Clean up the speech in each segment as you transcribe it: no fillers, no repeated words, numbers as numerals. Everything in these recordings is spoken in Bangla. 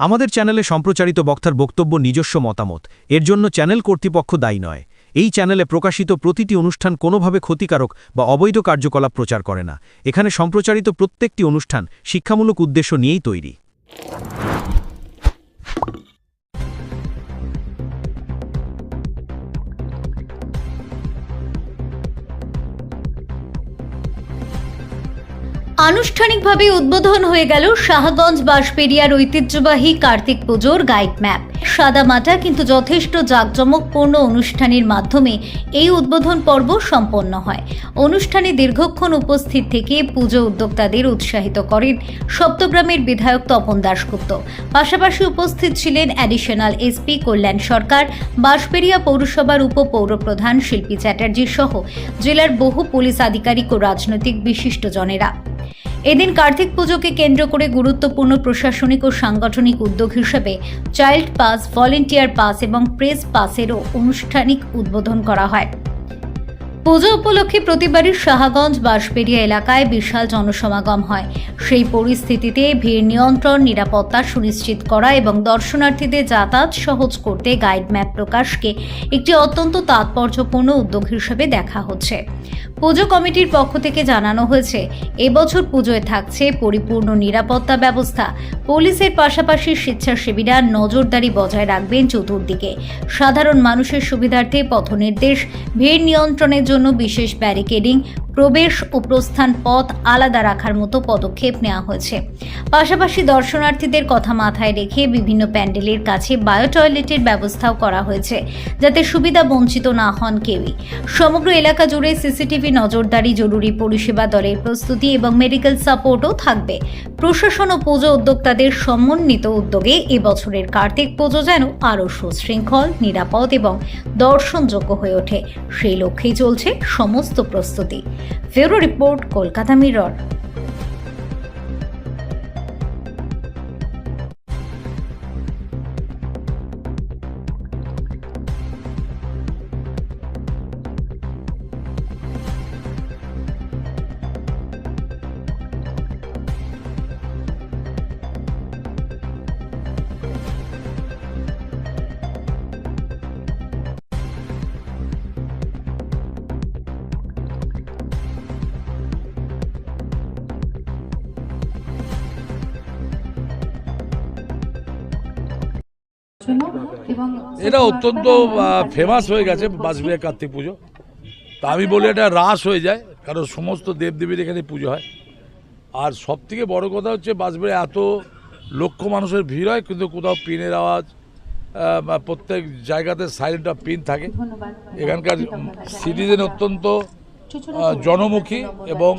আমাদের চ্যানেলে সম্প্রচারিত বক্তার বক্তব্য নিজস্ব মতামত, এর জন্য চ্যানেল কর্তৃপক্ষ দায়ী নয়। এই চ্যানেলে প্রকাশিত প্রতিটি অনুষ্ঠান কোনোভাবে ক্ষতিকারক বা অবৈধ কার্যকলাপ প্রচার করে না। এখানে সম্প্রচারিত প্রত্যেকটি অনুষ্ঠান শিক্ষামূলক উদ্দেশ্য নিয়েই তৈরি। আনুষ্ঠানিকভাবে উদ্বোধন হয়ে গেল শাহগঞ্জ বাঁশবেড়িয়ার ঐতিহ্যবাহী কার্তিক পুজোর গাইড ম্যাপ। সাদামাটা কিন্তু যথেষ্ট জাঁকজমকপূর্ণ অনুষ্ঠানের মাধ্যমে এই উদ্বোধন পর্ব সম্পন্ন হয়। অনুষ্ঠানে দীর্ঘক্ষণ উপস্থিত থেকে পুজো উদ্যোক্তাদের উৎসাহিত করেন সপ্তগ্রামের বিধায়ক তপন দাশগুপ্ত। পাশাপাশি উপস্থিত ছিলেন অ্যাডিশনাল এসপি কল্যাণ সরকার, বাঁশবেড়িয়া পৌরসভার উপপৌরপ্রধান শিল্পী চ্যাটার্জি সহ জেলার বহু পুলিশ আধিকারিক ও রাজনৈতিক বিশিষ্টজনেরা। এদিন কার্তিক পুজোকে কেন্দ্র করে গুরুত্বপূর্ণ প্রশাসনিক ও সাংগঠনিক উদ্যোগ হিসেবে চাইল্ড পাস, ভলেন্টিয়ার পাস এবং প্রেস পাসেরও আনুষ্ঠানিক উদ্বোধন করা হয়। পুজো উপলক্ষে প্রতিবারই শাহগঞ্জ বাঁশবেড়িয়া এলাকায় বিশাল জনসমাগম হয়। সেই পরিস্থিতিতে ভিড় নিয়ন্ত্রণ, নিরাপত্তা সুনিশ্চিত করা এবং দর্শনার্থীদের যাতায়াত সহজ করতে গাইড ম্যাপ প্রকাশকে একটি অত্যন্ত তাৎপর্যপূর্ণ উদ্যোগ হিসেবে দেখা হচ্ছে। পুজো কমিটির পক্ষ থেকে জানানো হয়েছে, এবছর পুজোয় থাকছে পরিপূর্ণ নিরাপত্তা ব্যবস্থা। পুলিশের পাশাপাশি স্বেচ্ছাসেবীরা নজরদারি বজায় রাখবেন চতুর্দিকে। সাধারণ মানুষের সুবিধার্থে পথনির্দেশ, ভিড় নিয়ন্ত্রণের জন্য বিশেষ ব্যারিকেডিং, প্রবেশ ও প্রস্থান পথ আলাদা রাখার মতো পদক্ষেপ নেওয়া হয়েছে। পাশাপাশি দর্শনার্থীদের কথা মাথায় রেখে বিভিন্ন প্যান্ডেলের কাছে বায়ো টয়লেটের ব্যবস্থাও করা হয়েছে, যাতে সুবিধা বঞ্চিত না হন কেউই। সমগ্র এলাকা জুড়ে সিসিটিভি নজরদারি, জরুরি পরিষেবা দলের প্রস্তুতি এবং মেডিকেল সাপোর্টও থাকবে। প্রশাসন ও পুজো উদ্যোক্তাদের সমন্বিত উদ্যোগে এবছরের কার্তিক পুজো যেন আরও সুশৃঙ্খল, নিরাপদ এবং দর্শনযোগ্য হয়ে ওঠে, সেই লক্ষ্যেই চলছে সমস্ত প্রস্তুতি। Bureau report, Kolkata mirror. এটা অত্যন্ত ফেমাস হয়ে গেছে বাঁশবেড়িয়া কার্তিক পুজো। তা আমি বলি এটা রাস হয়ে যায়, কারণ সমস্ত দেবদেবীর এখানে পুজো হয়। আর সব থেকে বড় কথা হচ্ছে বাঁশবেড়িয়া এত লক্ষ মানুষের ভিড় হয়, কিন্তু কোথাও পিনের আওয়াজ, প্রত্যেক জায়গাতে সাইলেন্ট অফ পিন থাকে। এখানকার সিটিজেন অত্যন্ত জনমুখী এবং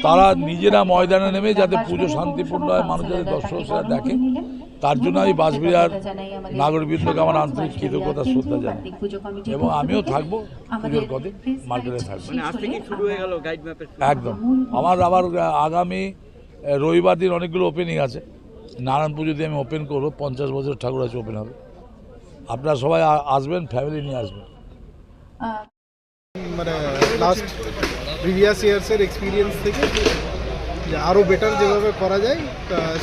তারা নিজেরা ময়দানে নেমে যাতে পুজো শান্তিপূর্ণ হয়, মানুষ যাতে দর্শকরা দেখে, তার জন্য আমি বাঁশবেড়িয়ার নাগরিকবৃন্দকে আমার আন্তরিক কৃতজ্ঞতা শ্রদ্ধা জানাই। এবং আমিও থাকবো পুজোর কদিন মার্কেটে থাকবো। একদম আমার আবার আগামী রবিবার দিন অনেকগুলো ওপেনিং আছে। নারায়ণ পুজো দিয়ে আমি ওপেন করবো, 50 বছর ঠাকুর আছে, ওপেন হবে। আপনারা সবাই আসবেন, ফ্যামিলি নিয়ে আসবেন। মানে লাস্ট প্রিভিয়াস ইয়ার্সের এক্সপিরিয়েন্স থেকে যে আরও বেটার যেভাবে করা যায়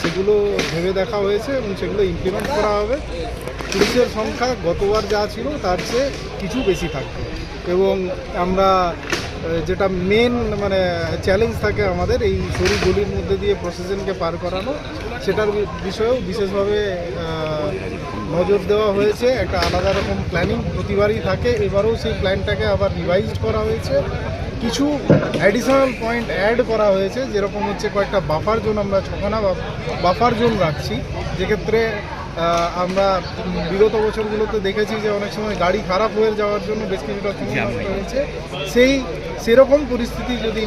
সেগুলো ভেবে দেখা হয়েছে এবং সেগুলো ইমপ্লিমেন্ট করা হবে। পুলিশের সংখ্যা গতবার যা ছিল তার চেয়ে কিছু বেশি থাকবে এবং আমরা যেটা মেন মানে চ্যালেঞ্জ থাকে আমাদের এই সরু গলির মধ্যে দিয়ে প্রসেশনকে পার করানো, সেটার বিষয়েও বিশেষভাবে নজর দেওয়া হয়েছে। একটা আলাদা রকম প্ল্যানিং প্রতিবারই থাকে, এবারেও সেই প্ল্যানটাকে আবার রিভাইজড করা হয়েছে। কিছু অ্যাডিশনাল পয়েন্ট অ্যাড করা হয়েছে, যেরকম হচ্ছে কয়েকটা বাফার জোন, আমরা 6খানা বাফার জোন রাখছি, যেক্ষেত্রে আমরা বিগত বছরগুলোতে দেখেছি যে অনেক সময় গাড়ি খারাপ হয়ে যাওয়ার জন্য বেশ কিছুটা সমস্যা হয়েছে। সেরকম পরিস্থিতি যদি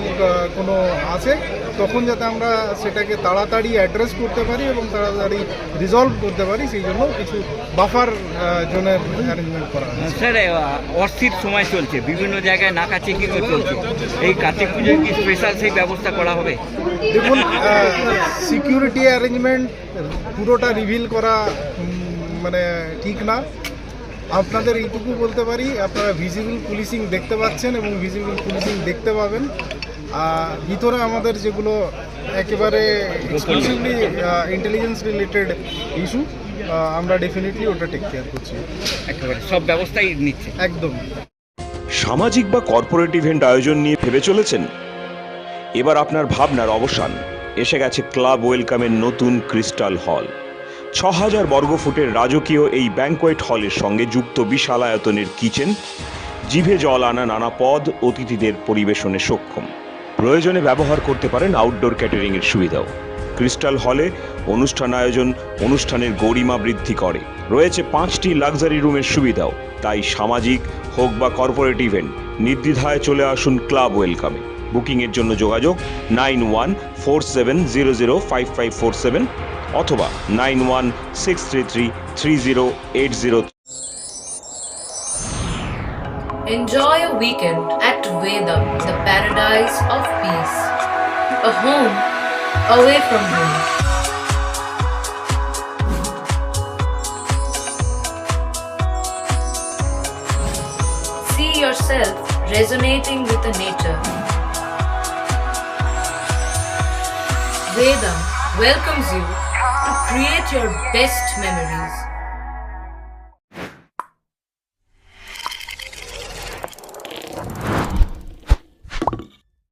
কোনো আসে তখন যাতে আমরা সেটাকে তাড়াতাড়ি অ্যাড্রেস করতে পারি এবং তাড়াতাড়ি রিজলভ করতে পারি, সেই জন্য কিছু বাফার জোনের অ্যারেঞ্জমেন্ট করা হয়েছে। স্যার, অস্থির সময় চলছে, বিভিন্ন জায়গায় নাকা চেকিংও চলছে, এই কার্তিক পুজোয় কি স্পেশাল সেই ব্যবস্থা করা হবে? দেখুন, সিকিউরিটি অ্যারেঞ্জমেন্ট পুরোটা রিভিল করা মানে ঠিক না। আপনাদের এইটুকু বলতে পারি, আপনারা ভিজিবল পুলিশিং দেখতে পাচ্ছেন এবং ভিজিবল পুলিশিং দেখতে পাবেন। ভিতরে আমাদের যেগুলো একেবারে এক্সক্লুসিভলি ইন্টেলিজেন্স রিলেটেড ইস্যু, আমরা ডেফিনেটলি ওটা টেক কেয়ার করছি, একেবারে সব ব্যবস্থাই নিচ্ছে। একদম। সামাজিক বা কর্পোরেট ইভেন্ট আয়োজন নিয়ে ভেবে চলেছেন? এবার আপনার ভাবনার অবসান। এসে গেছে ক্লাব ওয়েলকামের নতুন ক্রিস্টাল হল। ৬,০০০ বর্গফুটের রাজকীয় এই ব্যাংকোয়েট হলের সঙ্গে যুক্ত বিশাল আয়তনের কিচেন, জিভে জল আনা নানা পদ অতিথিদের পরিবেশনে সক্ষম। প্রয়োজনে ব্যবহার করতে পারেন আউটডোর ক্যাটারিংয়ের সুবিধাও। ক্রিস্টাল হলে অনুষ্ঠান আয়োজন অনুষ্ঠানের গরিমা বৃদ্ধি করে। রয়েছে 5টি লাক্সারি রুমের সুবিধাও। তাই সামাজিক হোক বা কর্পোরেট ইভেন্ট নির্দ্বিধায় চলে আসুন ক্লাব ওয়েলকামে। বুকিংয়ের জন্য যোগাযোগ 9147005547 অথবা 9163333080। Enjoy a weekend at Vedam, the paradise of peace. A home away from home. See yourself resonating with the nature. Vedam welcomes you to create your best memories.